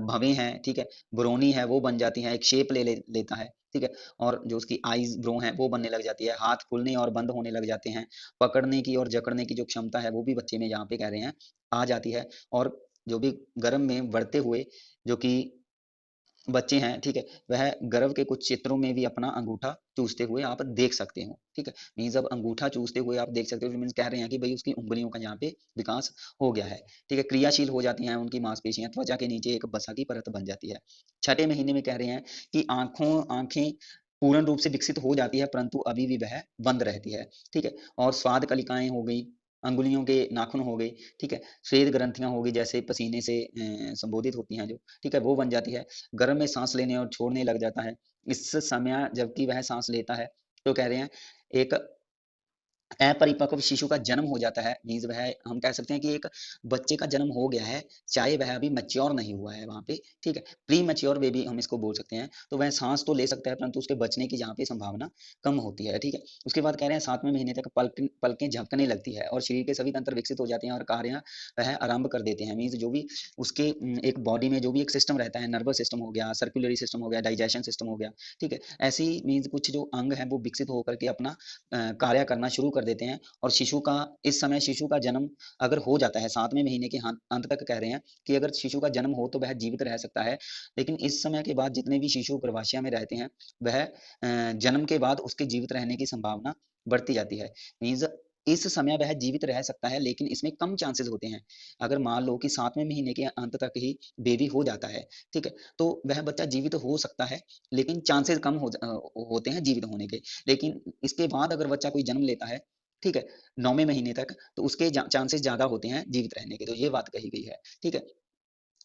भवें हैं, ठीक है? ब्रोनी है वो बन जाती हैं, एक शेप लेता है, ठीक है? और जो उसकी आइज़ ब्रो हैं वो बनने लग जाती है, हाथ खुलने और बंद होने लग जाते हैं, पकड़ने की और जकड़ने की जो क्षमता है वो भी बच्चे में यहाँ पे कह रहे हैं आ जाती है और जो भी गर्भ में बढ़ते हुए जो कि बच्चे हैं, ठीक है? वह गर्भ के कुछ चित्रों में भी अपना अंगूठा चूसते हुए आप देख सकते हो, ठीक है? मीन्स अब अंगूठा चूसते हुए आप देख सकते हो मीन्स कह रहे हैं कि भई उसकी उँगलियों का यहाँ पे विकास हो गया है, ठीक है? क्रियाशील हो जाती हैं उनकी मांसपेशियाँ, त्वचा के नीचे एक वसा की परत बन जाती है। छठे महीने में कह रहे हैं कि आँखें पूर्ण रूप से विकसित हो जाती है परंतु अभी भी वह बंद रहती है, ठीक है? और स्वाद कलिकाएँ हो गई, अंगुलियों के नाखून हो गए, ठीक है? श्वेत ग्रंथियाँ हो गई जैसे पसीने से संबोधित होती हैं जो, ठीक है? वो बन जाती है। गर्भ में साँस लेने और छोड़ने लग जाता है। इस समय जबकि वह साँस लेता है, तो कह रहे हैं एक अपरिपक्व शिशु का जन्म हो जाता है मीन्स वह हम कह सकते हैं कि एक बच्चे का जन्म हो गया है, चाहे वह अभी मैच्योर नहीं हुआ है वहाँ पे, ठीक है? प्री मैच्योर बेबी हम इसको बोल सकते हैं। तो वह साँस तो ले सकता है परंतु उसके बचने की यहाँ पे संभावना कम होती है, ठीक है? उसके बाद कह रहे हैं 7वें महीने तक पलकें झपकने लगती है और शरीर के सभी तंत्र विकसित हो जाते हैं और कार्य वह आरंभ कर देते हैं। मीन्स जो भी उसके एक बॉडी में जो भी एक सिस्टम रहता है, नर्वस सिस्टम हो गया, सर्कुलेटरी सिस्टम हो गया, डाइजेशन सिस्टम हो गया, ठीक है? ऐसे ही मीन्स कुछ जो अंग हैं वो विकसित होकर के अपना कार्य करना शुरू कर देते हैं और शिशु का इस समय शिशु का जन्म अगर हो जाता है 7वें महीने के अंत तक कह रहे हैं कि अगर शिशु का जन्म हो तो वह जीवित रह सकता है। लेकिन इस समय के बाद जितने भी शिशु गर्भाशय में रहते हैं वह जन्म के बाद उसके जीवित रहने की संभावना बढ़ती जाती है। मीन्स इस समय वह जीवित रह सकता है लेकिन इसमें कम चांसेस होते हैं। अगर मान लो कि 7वें महीने के अंत तक ही बेबी हो जाता है, ठीक है? तो वह बच्चा जीवित हो सकता है लेकिन चांसेस कम होते हैं जीवित होने के। लेकिन इसके बाद अगर बच्चा कोई जन्म लेता है, ठीक है? 9वें महीने तक तो उसके चांसेस ज़्यादा होते हैं जीवित रहने के, तो ये बात कही गई है, ठीक है?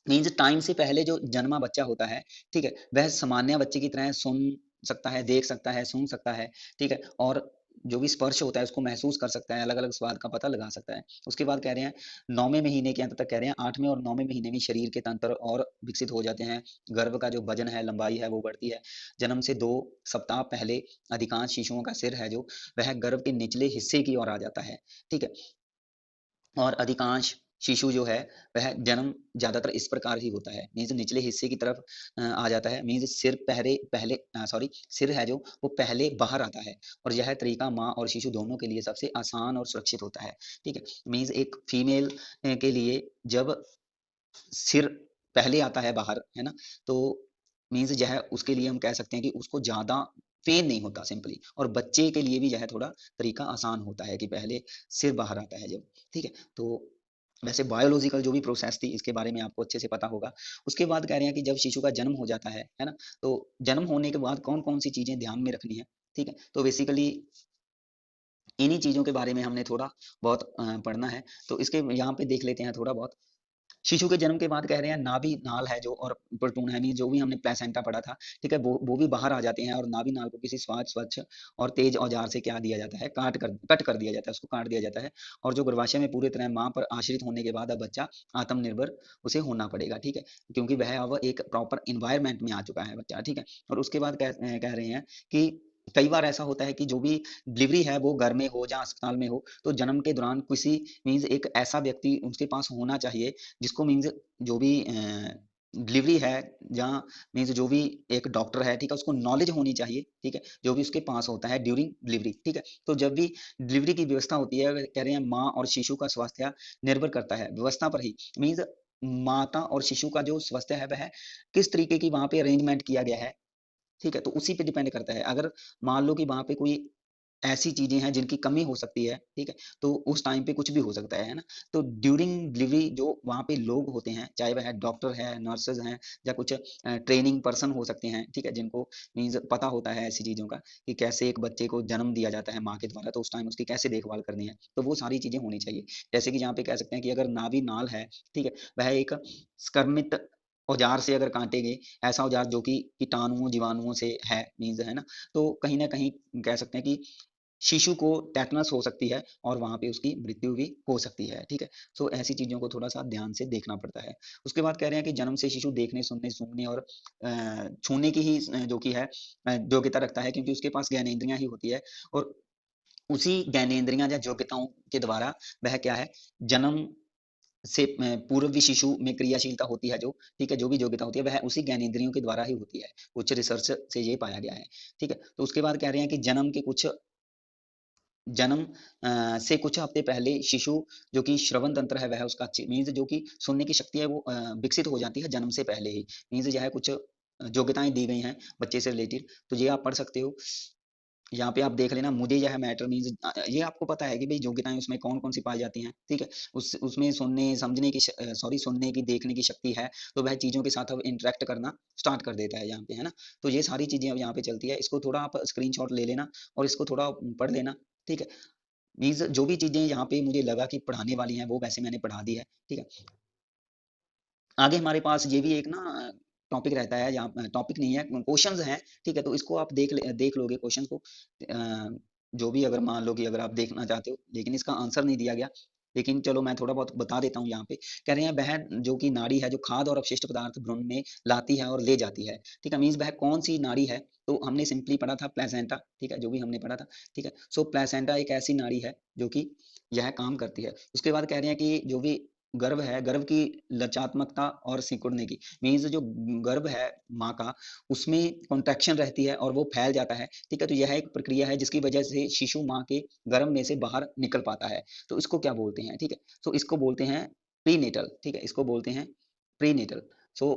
मीन्स टाइम से पहले जो जन्मा बच्चा होता है, ठीक है? वह सामान्य बच्चे की तरह सुन सकता है, देख सकता है, सूँघ सकता है, ठीक है? और जो भी स्पर्श होता है उसको महसूस कर सकता है, अलग-अलग स्वाद का पता लगा सकता है। उसके बाद कह रहे हैं 9वें महीने के अंत तक कह रहे हैं 8वें और 9वें महीने में शरीर के तंत्र और विकसित हो जाते हैं। गर्भ का जो वजन है, लंबाई है वो बढ़ती है। जन्म से 2 सप्ताह पहले अधिकांश शिशुओं का सिर है जो वह गर्भ के निचले हिस्से की ओर आ जाता है, ठीक है? और अधिकांश शिशु जो है वह जन्म ज्यादातर इस प्रकार ही होता है, मीन्स निचले हिस्से की तरफ आ जाता है, मीन्स सिर पहले पहले सॉरी सिर है जो वो पहले बाहर आता है, और यह तरीका माँ और शिशु दोनों के लिए सबसे आसान और सुरक्षित होता है। ठीक है, मीन्स एक फीमेल के लिए जब सिर पहले आता है बाहर, है ना, तो मीन्स यह उसके लिए हम कह सकते हैं कि उसको ज्यादा पेन नहीं होता सिंपली, और बच्चे के लिए भी यह थोड़ा तरीका आसान होता है कि पहले सिर बाहर आता है जब। ठीक है, तो वैसे बायोलॉजिकल जो भी प्रोसेस थी इसके बारे में आपको अच्छे से पता होगा। उसके बाद कह रहे हैं कि जब शिशु का जन्म हो जाता है ना, तो जन्म होने के बाद कौन कौन सी चीजें ध्यान में रखनी है। ठीक है, तो बेसिकली इन्हीं चीजों के बारे में हमने थोड़ा बहुत पढ़ना है। तो इसके यहाँ पे देख लेते हैं थोड़ा बहुत। शिशु के जन्म के बाद कह रहे हैं नाभि नाल है जो, और प्रोटून है, मीन जो भी हमने प्लेसेंटा पढ़ा था, ठीक है, वो भी बाहर आ जाते हैं, और नाभि नाल को किसी स्वच्छ और तेज औजार से क्या दिया जाता है, कट कर दिया जाता है, उसको काट दिया जाता है। और जो गर्भाशय में पूरी तरह माँ पर आश्रित होने के बाद अब बच्चा आत्मनिर्भर उसे होना पड़ेगा। ठीक है, क्योंकि वह अब एक प्रॉपर इन्वायरमेंट में आ चुका है बच्चा। ठीक है, और उसके बाद कह रहे हैं कि कई बार ऐसा होता है कि जो भी डिलीवरी है वो घर में हो या अस्पताल में हो, तो जन्म के दौरान किसी मीन्स एक ऐसा व्यक्ति उसके पास होना चाहिए जिसको मीन्स जो भी डिलीवरी है, जहाँ मीन्स जो भी एक डॉक्टर है, ठीक है, उसको नॉलेज होनी चाहिए। ठीक है, जो भी उसके पास होता है ड्यूरिंग डिलीवरी। ठीक है, तो जब भी डिलीवरी की व्यवस्था होती है, कह रहे हैं माँ और शिशु का स्वास्थ्य निर्भर करता है व्यवस्था पर ही, मीन्स माता और शिशु का जो स्वास्थ्य है वह किस तरीके की वहां पे अरेंजमेंट किया गया है। ठीक है, तो उसी पे डिपेंड करता है। अगर मान लो कि वहां पे कोई ऐसी चीजें हैं जिनकी कमी हो सकती है, ठीक है, तो उस टाइम पे कुछ भी हो सकता है ना। तो ड्यूरिंग डिलीवरी जो वहाँ पे लोग होते हैं, चाहे वह डॉक्टर है, नर्सेज हैं, या कुछ ट्रेनिंग पर्सन हो सकते हैं, ठीक है, जिनको मीन्स पता होता है ऐसी चीजों का कि कैसे एक बच्चे को जन्म दिया जाता है माँ के द्वारा, तो उस टाइम उसकी कैसे देखभाल करनी है, तो वो सारी चीजें होनी चाहिए। जैसे कि यहाँ पे कह सकते हैं कि अगर नाभि नाल है, ठीक है, वह एक स्कर्मित औजार से अगर काटेंगे, ऐसा औजार जो कि कीटाणुओं जीवाणुओं से है, मीन्स है ना, तो कहीं ना कहीं कह सकते हैं कि शिशु को टेटनस हो सकती है, और वहां पे उसकी मृत्यु भी हो सकती है। ठीक है, सो ऐसी चीजों को थोड़ा सा ध्यान से देखना पड़ता है। उसके बाद कह रहे हैं कि जन्म से शिशु देखने सुनने सूंघने और छूने की ही जो की है योग्यता रखता है, क्योंकि उसके पास ज्ञानेंद्रियां ही होती है, और उसी ज्ञानेंद्रियां या योग्यताओं के द्वारा वह क्या है, जन्म से पूर्व भी शिशु में क्रियाशीलता होती है जो, ठीक है, जो भी योग्यता होती है वह उसी ज्ञानेंद्रियों के द्वारा ही होती है। कुछ रिसर्च से ये पाया गया है। ठीक है, तो उसके बाद कह रहे हैं कि जन्म से कुछ हफ्ते पहले शिशु जो कि श्रवण तंत्र है वह उसका मीन्स जो कि सुनने की शक्ति है वो विकसित हो जाती है जन्म से पहले ही। मीन्स यह कुछ योग्यताएं दी गई हैं बच्चे से रिलेटेड, तो ये आप पढ़ सकते हो। यहाँ पे आप देख लेना, मुझे यह मैटर मीन्स ये आपको पता है कि भाई योग्यताएं उसमें कौन कौन सी पाई जाती हैं। ठीक है, उस उसमें सुनने समझने की सॉरी सुनने की देखने की शक्ति है, तो वह चीजों के साथ अब इंटरेक्ट करना स्टार्ट कर देता है यहाँ पे, है ना। तो ये सारी चीजें अब यहाँ पे चलती है, इसको थोड़ा आप स्क्रीनशॉट ले लेना और इसको थोड़ा पढ़ लेना। ठीक है, मीन्स जो भी चीजें यहाँ पे मुझे लगा कि पढ़ाने वाली हैं वो वैसे मैंने पढ़ा दी है। ठीक है, आगे हमारे पास ये भी एक ना टॉपिक रहता है, यहाँ टॉपिक नहीं है, क्वेश्चंस हैं। ठीक है, तो इसको आप देख लोगे क्वेश्चन को, जो भी अगर मान लो कि अगर आप देखना चाहते हो, लेकिन इसका आंसर नहीं दिया गया, लेकिन चलो मैं थोड़ा बहुत बता देता हूँ। यहाँ पे कह रहे हैं वह जो कि नाड़ी है जो खाद और अपशिष्ट पदार्थ भ्रूण में लाती है और ले जाती है। ठीक है, मीन्स वह कौन सी नाड़ी है, तो हमने सिंपली पढ़ा था प्लेसेंटा। ठीक है, जो भी हमने पढ़ा था। ठीक है, सो प्लेसेंटा एक ऐसी नाड़ी है जो कि यह काम करती है। उसके बाद कह रहे हैं कि जो भी गर्भ है, गर्भ की लचात्मकता और सिकुड़ने की, मीन्स जो गर्भ है माँ का, उसमें कॉन्ट्रैक्शन रहती है और वो फैल जाता है। ठीक है, तो यह एक प्रक्रिया है जिसकी वजह से शिशु माँ के गर्भ में से बाहर निकल पाता है। तो इसको क्या बोलते हैं, ठीक है, तो इसको बोलते हैं प्रीनेटल। ठीक है, इसको बोलते हैं प्रीनेटल। सो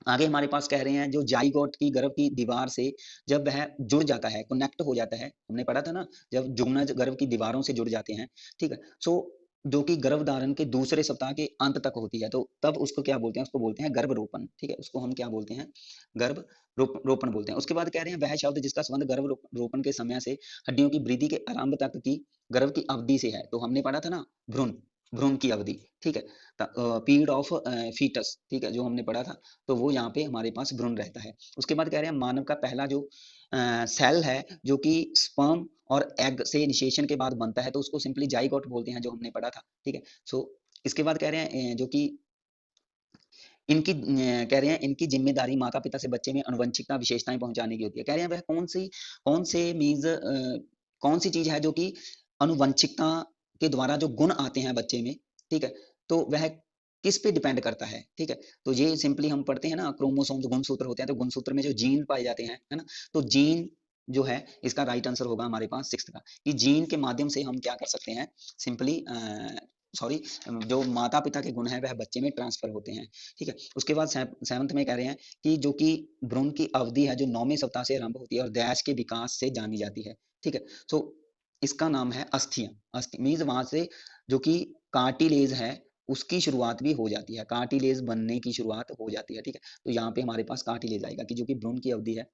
आगे हमारे पास कह रहे हैं जो जाइगोट की गर्भ की दीवार से जब वह जुड़ जाता है, कनेक्ट हो जाता है, हमने पढ़ा था ना, जब जुगनज गर्भ की दीवारों से जुड़ जाते हैं। ठीक है, सो जो कि गर्भ धारण के दूसरे सप्ताह के अंत तक होती है, तो तब उसको क्या बोलते हैं, उसको बोलते हैं गर्भ रोपण। ठीक है, उसको हम क्या बोलते हैं, गर्भ रोपण बोलते हैं। उसके बाद कह रहे हैं वह शब्द जिसका संबंध गर्भ रोपण के समय से हड्डियों की वृद्धि के आरंभ तक की गर्भ की अवधि से है, तो हमने पढ़ा था ना भ्रूण, भ्रूण की अवधि। ठीक है, पीरियड ऑफ फीटस, ठीक है, जो हमने पढ़ा था, तो वो यहाँ पे हमारे पास भ्रूण रहता है। उसके बाद कह रहे हैं मानव का पहला जो सेल है जो कि स्पर्म और एग से निषेचन के बाद बनता है, तो उसको सिंपली जाइगोट बोलते हैं, जो हमने पढ़ा था। ठीक है, सो इसके बाद कह रहे हैं जो कि कह रहे हैं इनकी जिम्मेदारी माता पिता से बच्चे में आनुवंशिकता विशेषताएं पहुंचाने की होती है। कह रहे हैं वह कौन से मीन्स कौन सी चीज है जो कि आनुवंशिकता के द्वारा जो गुण आते हैं बच्चे में, ठीक है? तो वह किस पे डिपेंड करता है, ठीक है? तो ये सिंपली हम पढ़ते हैं ना, क्रोमोसोम्स गुणसूत्र होते हैं, तो गुणसूत्र में जो जीन पाए जाते हैं, है ना? तो जीन जो है इसका राइट आंसर होगा हमारे पास 6th का, कि जीन के माध्यम से हम क्या कर सकते हैं, सिंपली सॉरी, जो माता-पिता के गुण हैं वह बच्चे में ट्रांसफर होते हैं, ठीक है? उसके बाद 7th में कह रहे हैं कि जो कि भ्रूण की अवधि है जो 9वें सप्ताह से आरंभ होती है और देश के विकास से जानी जाती है, ठीक है? सो इसका नाम है अस्थियाँ, मीन्स वहाँ से जो कि कार्टिलेज है उसकी शुरुआत भी हो जाती है, कार्टिलेज बनने की शुरुआत हो जाती है, ठीक है? तो यहाँ पे हमारे पास कार्टिलेज आएगा कि जो कि भ्रूण की अवधि है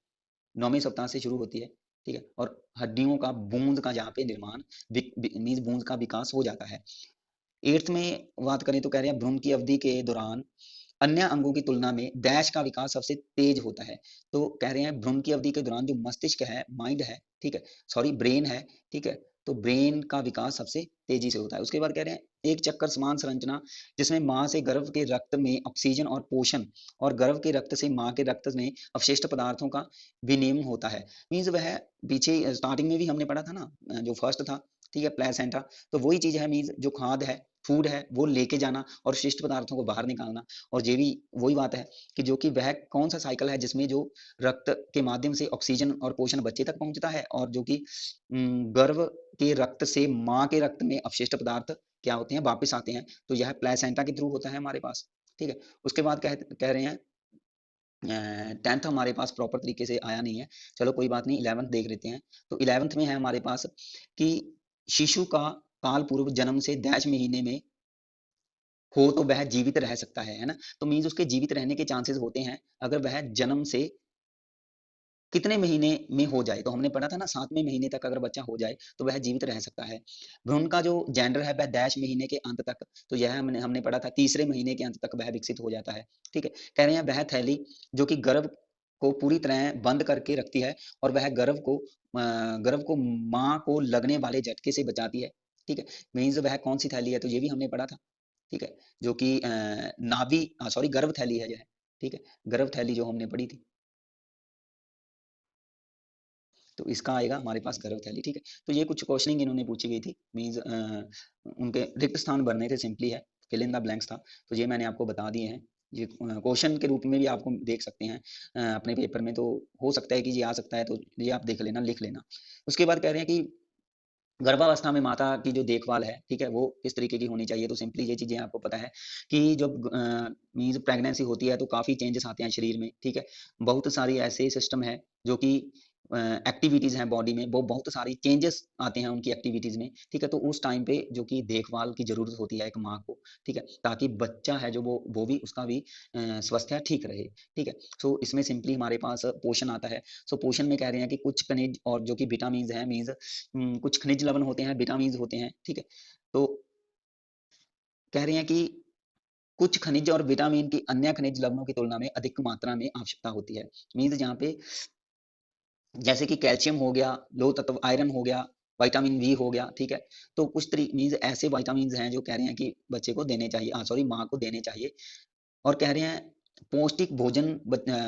9वें सप्ताह से शुरू होती है, ठीक है? और हड्डियों का बूंद का यहाँ पे निर्माण मीन्स बूंद का विकास हो जाता है। 8th में बात करें तो कह रहे हैं भ्रूण की अवधि के दौरान अन्य अंगों की तुलना में डैश का विकास सबसे तेज होता है। तो कह रहे हैं भ्रूण की अवधि के दौरान जो मस्तिष्क है, माइंड है, ठीक है? सॉरी, ब्रेन है, ठीक है? तो ब्रेन का विकास सबसे तेजी से होता है। उसके बाद कह रहे हैं एक चक्कर समान संरचना जिसमें माँ से गर्भ के रक्त में ऑक्सीजन और पोषण और गर्भ के रक्त से माँ के रक्त में अवशिष्ट पदार्थों का विनिमय होता है। मीन्स वह पीछे स्टार्टिंग में भी हमने पढ़ा था ना, जो फर्स्ट था, ठीक है, प्लेसेंटा, तो वही चीज़ है, मीन्स जो खाद है, फूड है, वो लेके जाना और शिष्ट पदार्थों को बाहर निकालना। और ये भी वही बात है कि जो कि वह कौन-सा साइकिल है जिसमें जो रक्त के माध्यम से ऑक्सीजन और पोषण बच्चे तक पहुँचता है और जो कि गर्भ के रक्त से माँ के रक्त में अवशिष्ट पदार्थ क्या होते हैं, वापस आते हैं। तो यह प्लेसेंटा के थ्रू होता है हमारे पास, ठीक है? उसके बाद कह रहे हैं 10th हमारे पास प्रॉपर तरीके से आया नहीं है। चलो कोई बात नहीं, 11th देख लेते हैं। तो 11th में है हमारे पास कि शिशु का काल पूर्व जन्म से डैश महीने में हो तो वह जीवित रह सकता है ना? तो मीन्स उसके जीवित रहने के चांसेस होते हैं अगर वह जन्म से कितने महीने में हो जाए, तो हमने पढ़ा था ना 7वें महीने तक अगर बच्चा हो जाए तो वह जीवित रह सकता है। भ्रूण का जो जेंडर है वह डैश महीने के अंत तक, तो यह हमने हमने पढ़ा था तीसरे महीने के अंत तक वह विकसित हो जाता है, ठीक है? कह रहे हैं वह थैली जो कि गर्भ को पूरी तरह बंद करके रखती है और वह गर्भ को माँ को लगने वाले झटके से बचाती है, ठीक है? मीन्स वह कौन-सी थैली है, तो ये भी हमने पढ़ा था, ठीक है? जो कि सॉरी, गर्भ थैली है यह, ठीक है? गर्भ थैली जो हमने पढ़ी थी। तो इसका आएगा हमारे पास गर्भ थैली, ठीक है? तो ये कुछ क्वेश्चनिंग इन्होंने पूछी गई थी, मीन्स उनके रिक्त स्थान भरने थे, सिंपली है, फिल इन द ब्लैंक्स था, तो ये मैंने आपको बता दिए हैं। ये क्वेश्चन के रूप में भी आपको देख सकते हैं अपने पेपर में, तो हो सकता है कि ये आ सकता है, तो ये आप देख लेना, लिख लेना। उसके बाद कह रहे हैं कि गर्भावस्था में माता की जो देखभाल है, ठीक है, वो किस तरीके की होनी चाहिए, तो सिंपली ये चीज़ें आपको पता है कि जब मीन्स प्रेगनेंसी होती है तो काफ़ी चेंजेस आते हैं शरीर में, ठीक है? बहुत सारी ऐसे सिस्टम है जो कि एक्टिविटीज़ हैं बॉडी में, वो बहुत सारी चेंजेस आते हैं उनकी एक्टिविटीज़ में, ठीक है? तो उस टाइम पे जो कि देखभाल की ज़रूरत होती है एक माँ को, ठीक है? ताकि बच्चा है जो वो भी उसका भी स्वास्थ्य ठीक रहे, ठीक है? सो इसमें सिंपली हमारे पास पोषण आता है। सो पोषण में कह रहे हैं कि कुछ खनिज और जो कि विटामिन्स हैं, मीन्स कुछ खनिज लवण होते हैं, विटामिन्स होते हैं, ठीक है? तो कह रहे हैं कि कुछ खनिज और विटामिन की अन्य खनिज लवणों की तुलना में अधिक मात्रा में आवश्यकता होती है। मीन्स यहाँ पे जैसे कि कैल्शियम हो गया, लोह तत्व आयरन हो गया, विटामिन बी हो गया, ठीक है? तो कुछ मीन्स ऐसे विटामिन्स हैं जो कह रहे हैं कि बच्चे को देने चाहिए, सॉरी, माँ को देने चाहिए। और कह रहे हैं पौष्टिक भोजन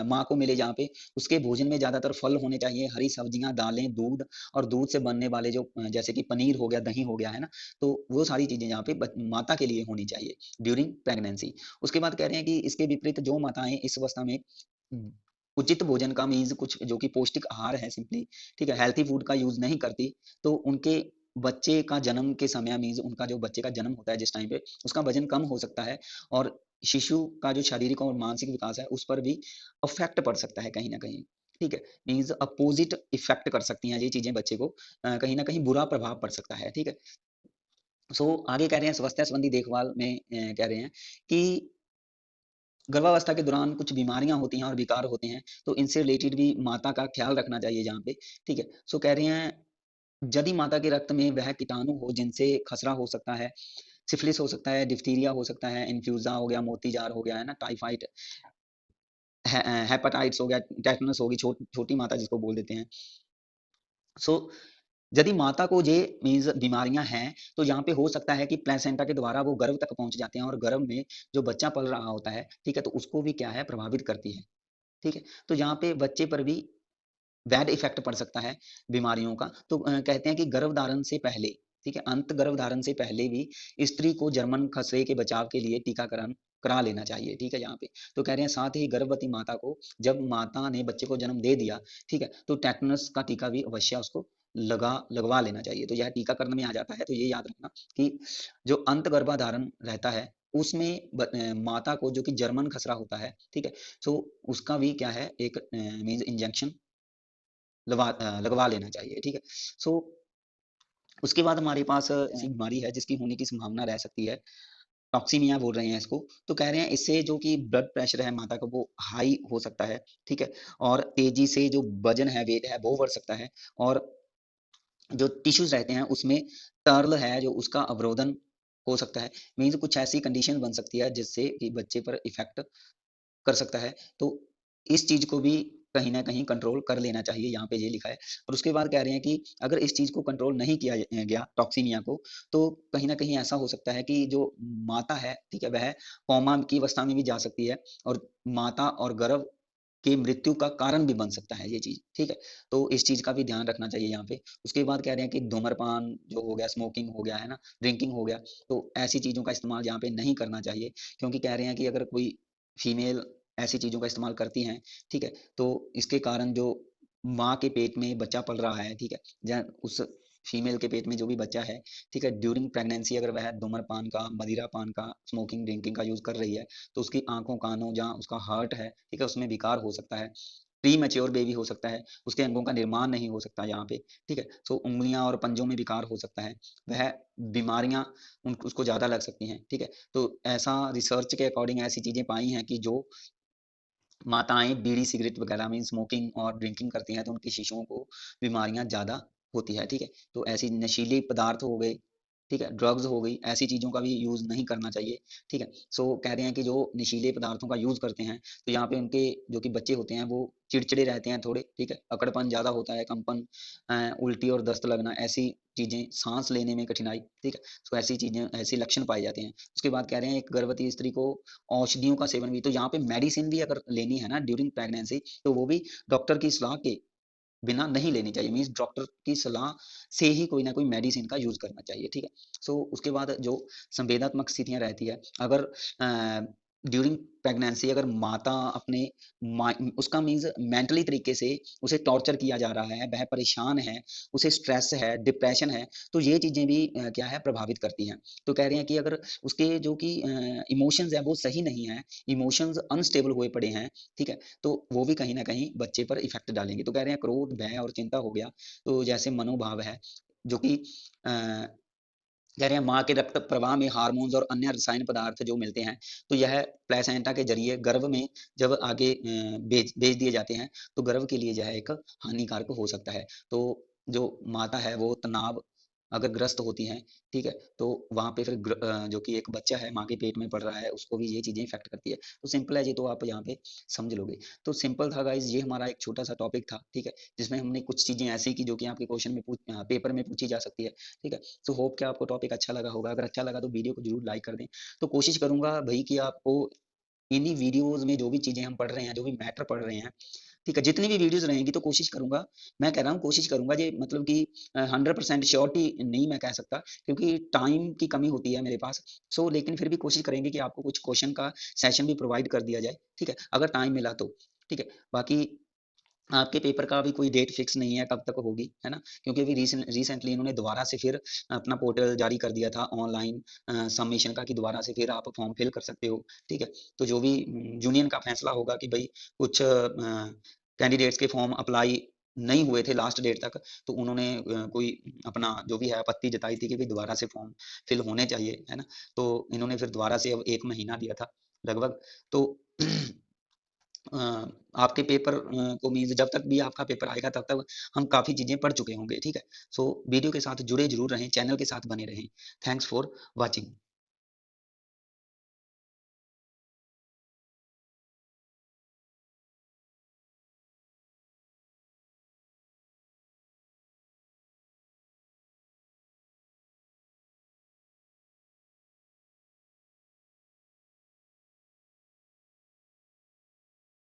माँ को मिले जहाँ पे, उसके भोजन में ज़्यादातर फल होने चाहिए, हरी सब्जियाँ, दालें, दूध और दूध से बनने वाले जो जैसे कि पनीर हो गया, दही हो गया, है ना? तो वो सारी चीज़ें यहाँ पे माता के लिए होनी चाहिए ड्यूरिंग प्रेगनेंसी। उसके बाद कह रहे हैं कि इसके विपरीत जो माताएँ इस अवस्था में उम, उचित भोजन का मीन्स कुछ जो कि पौष्टिक आहार है सिंपली, ठीक है? हेल्थी फूड का यूज़ नहीं करती, तो उनके बच्चे का जन्म के समय मीन्स उनका जो बच्चे का जन्म होता है जिस टाइम पे, उसका वज़न कम हो सकता है और शिशु का जो शारीरिक और मानसिक विकास है, उस पर भी इफ़ेक्ट पड़ सकता है कहीं न कहीं, ठीक है? मीन्स अपोज़िट इफ़ेक्ट कर सकती हैं ये चीज़ें बच्चे को, कहीं न कहीं बुरा प्रभाव पड़ सकता है, ठीक है? सो आगे कह रहे हैं स्वास्थ्य संबंधी देखभाल में कह रहे हैं कि गर्भावस्था के दौरान कुछ बीमारियाँ होती हैं और विकार होते हैं, तो इनसे रिलेटेड भी माता का ख़्याल रखना चाहिए जहाँ पे, ठीक है? सो कह रहे हैं यदि माता के रक्त में वह कीटाणु हो जिनसे खसरा हो सकता है, सिफिलिस हो सकता है, डिप्थीरिया हो सकता है, इन्फ्लुएंजा हो गया, मोतीजार हो गया, है ना? टाइफाइड, हेपेटाइट्स हो गया, टेटनस होगी, छोटी माता जिसको बोल देते हैं। सो यदि माता को ये मीन्स बीमारियाँ हैं, तो यहाँ पे हो सकता है कि प्लेसेंटा के द्वारा वो गर्भ तक पहुँच जाते हैं और गर्भ में जो बच्चा पल रहा होता है, ठीक है? तो उसको भी क्या है, प्रभावित करती है, ठीक है? तो यहाँ पे बच्चे पर भी बैड इफ़ेक्ट पड़ सकता है बीमारियों का। तो कहते हैं कि गर्भधारण से पहले ठीक है। अंत गर्भधारण से पहले भी स्त्री को जर्मन खसरे के बचाव के लिए टीकाकरण करा लेना चाहिए, ठीक है। यहाँ पे तो कह रहे हैं साथ ही गर्भवती माता को, जब माता ने बच्चे को जन्म दे दिया, ठीक है, तो टेटनस का टीका भी अवश्य उसको लगवा लेना चाहिए। तो यह टीकाकरण में आ जाता है। तो ये याद रखना कि जो अंत गर्भाधारण रहता है उसमें माता को जो कि जर्मन खसरा होता है, ठीक है, तो उसका भी क्या है, एक मीन्स इंजेक्शन लगवा लेना चाहिए, ठीक है। सो उसके बाद हमारे पास ऐसी बीमारी है जिसकी होने की संभावना रह सकती है, टॉक्सीमिया बोल रहे हैं इसको। तो कह रहे हैं इससे जो कि ब्लड प्रेशर है माता का वो हाई हो सकता है, ठीक है, और तेजी से जो वजन है, वेट है, वो बढ़ सकता है, और जो टिश्यूज रहते हैं उसमें टर्ल है जो उसका अवरोधन हो सकता है। मीन्स कुछ ऐसी कंडीशन बन सकती है जिससे कि बच्चे पर इफेक्ट कर सकता है। तो इस चीज को भी कहीं ना कहीं कंट्रोल कर लेना चाहिए, यहाँ पे ये लिखा है। और उसके बाद कह रहे हैं कि अगर इस चीज को कंट्रोल नहीं किया गया टॉक्सीमिया को, तो कहीं ना कहीं ऐसा हो सकता है कि जो माता है, ठीक है, वह कोमा की अवस्था में भी जा सकती है, और माता और गर्भ की मृत्यु का कारण भी बन सकता है ये चीज, ठीक है। तो इस चीज का भी ध्यान रखना चाहिए यहाँ पे। उसके बाद कह रहे हैं कि धूम्रपान जो हो गया, स्मोकिंग हो गया है ना, ड्रिंकिंग हो गया, तो ऐसी चीजों का इस्तेमाल यहाँ पे नहीं करना चाहिए, क्योंकि कह रहे हैं कि अगर कोई फीमेल ऐसी चीजों का इस्तेमाल करती हैं, ठीक है, तो इसके कारण जो माँ के पेट में बच्चा पल रहा है, ठीक है, उस फीमेल के पेट में जो भी बच्चा है, ठीक है, ड्यूरिंग प्रेगनेंसी अगर वह धूम्रपान का, मदिरा पान का, स्मोकिंग ड्रिंकिंग का यूज कर रही है, तो उसकी आंखों, कानों, जहाँ उसका हार्ट है, ठीक है, उसमें विकार हो सकता है, प्री मैच्योर बेबी हो सकता है, उसके अंगों का निर्माण नहीं हो सकता यहाँ पे, ठीक है। सो उंगलियां और पंजों में विकार हो सकता है, वह बीमारियां उसको ज्यादा लग सकती हैं, ठीक है। तो ऐसा रिसर्च के अकॉर्डिंग ऐसी चीजें पाई हैं कि जो माताएं बीड़ी सिगरेट वगैरह में स्मोकिंग और ड्रिंकिंग करती हैं तो उनके शिशुओं को बीमारियां ज्यादा होती है, ठीक है। तो ऐसी नशीली पदार्थ हो गए, ठीक है, ड्रग्स हो गई, ऐसी चीजों का भी यूज नहीं करना चाहिए, ठीक है। सो कह रहे हैं कि जो नशीले पदार्थों का यूज करते हैं तो यहाँ पे उनके जो कि बच्चे होते हैं वो चिड़चिड़े रहते हैं थोड़े, ठीक है, अकड़पन ज्यादा होता है, कंपन, उल्टी और दस्त लगना, ऐसी चीजें, सांस लेने में कठिनाई, ठीक है। सो ऐसी चीजें, ऐसे लक्षण पाए जाते हैं। उसके बाद कह रहे हैं एक गर्भवती स्त्री को औषधियों का सेवन भी, तो यहाँ पे मेडिसिन भी अगर लेनी है ना ड्यूरिंग प्रेगनेंसी, तो वो भी डॉक्टर की सलाह के बिना नहीं लेनी चाहिए। मीन्स डॉक्टर की सलाह से ही कोई ना कोई मेडिसिन का यूज करना चाहिए, ठीक है। सो उसके बाद जो संवेदात्मक स्थितियां रहती है, अगर ड्यूरिंग प्रेगनेंसी अगर माता अपने उसका मीन्स मेंटली तरीके से उसे टॉर्चर किया जा रहा है, वह परेशान है, उसे स्ट्रेस है, डिप्रेशन है, तो ये चीजें भी क्या है, प्रभावित करती हैं। तो कह रहे हैं कि अगर उसके जो कि इमोशंस है वो सही नहीं है, इमोशंस अनस्टेबल हुए पड़े हैं, ठीक है, तो वो भी कहीं ना कहीं बच्चे पर इफेक्ट डालेंगे। तो कह रहे हैं क्रोध, भय और चिंता हो गया, तो जैसे मनोभाव है जो कि कह रहे हैं माँ के रक्त प्रवाह में हार्मोन्स और अन्य रसायन पदार्थ जो मिलते हैं, तो यह प्लेसेंटा के जरिए गर्भ में जब आगे भेज भेज दिए जाते हैं, तो गर्भ के लिए यह एक हानिकारक हो सकता है। तो जो माता है वो तनाव अगर ग्रस्त होती हैं, ठीक है, तो वहां पे फिर जो कि एक बच्चा है माँ के पेट में पड़ रहा है उसको भी ये चीजें इफेक्ट करती है। तो सिंपल है, ये तो आप यहाँ पे समझ लोगे। तो सिंपल था गाइज, ये हमारा एक छोटा सा टॉपिक था, ठीक है, जिसमें हमने कुछ चीजें ऐसी की जो कि आपके क्वेश्चन में पेपर में पूछी जा सकती है, ठीक है। सो होप कि आपको टॉपिक अच्छा लगा होगा। अगर अच्छा लगा तो वीडियो को जरूर लाइक कर दें। तो कोशिश करूंगा भाई कि आपको इन्हीं वीडियोस में जो भी चीजें हम पढ़ रहे हैं, जो भी मैटर पढ़ रहे हैं, ठीक है, जितनी भी वीडियोस रहेंगी, तो कोशिश करूंगा, मैं कह रहा हूँ कोशिश करूंगा, ये मतलब कि 100% श्योरिटी नहीं मैं कह सकता, क्योंकि टाइम की कमी होती है मेरे पास। सो लेकिन फिर भी कोशिश करेंगे कि आपको कुछ क्वेश्चन का सेशन भी प्रोवाइड कर दिया जाए, ठीक है, अगर टाइम मिला तो, ठीक है। बाकी आपके पेपर का अभी कोई डेट फिक्स नहीं है कब तक होगी, है ना, क्योंकि अभी रिसेंटली इन्होंने दोबारा से फिर अपना पोर्टल जारी कर दिया था ऑनलाइन सबमिशन का, कि दोबारा से फिर आप फॉर्म फिल कर सकते हो, ठीक है। तो जो भी यूनियन का फैसला होगा कि भाई कुछ कैंडिडेट्स के फॉर्म अप्लाई नहीं हुए थे लास्ट डेट तक, तो उन्होंने कोई अपना जो भी है आपत्ति जताई थी कि भाई दोबारा से फॉर्म फिल होने चाहिए, है ना। तो इन्होंने फिर दोबारा से अब 1 महीना दिया था लगभग। तो अ, आपके पेपर को मीन्स जब तक भी आपका पेपर आएगा तब तक हम काफ़ी चीज़ें पढ़ चुके होंगे, ठीक है। सो वीडियो के साथ जुड़े जरूर रहें, चैनल के साथ बने रहें। Thanks for watching.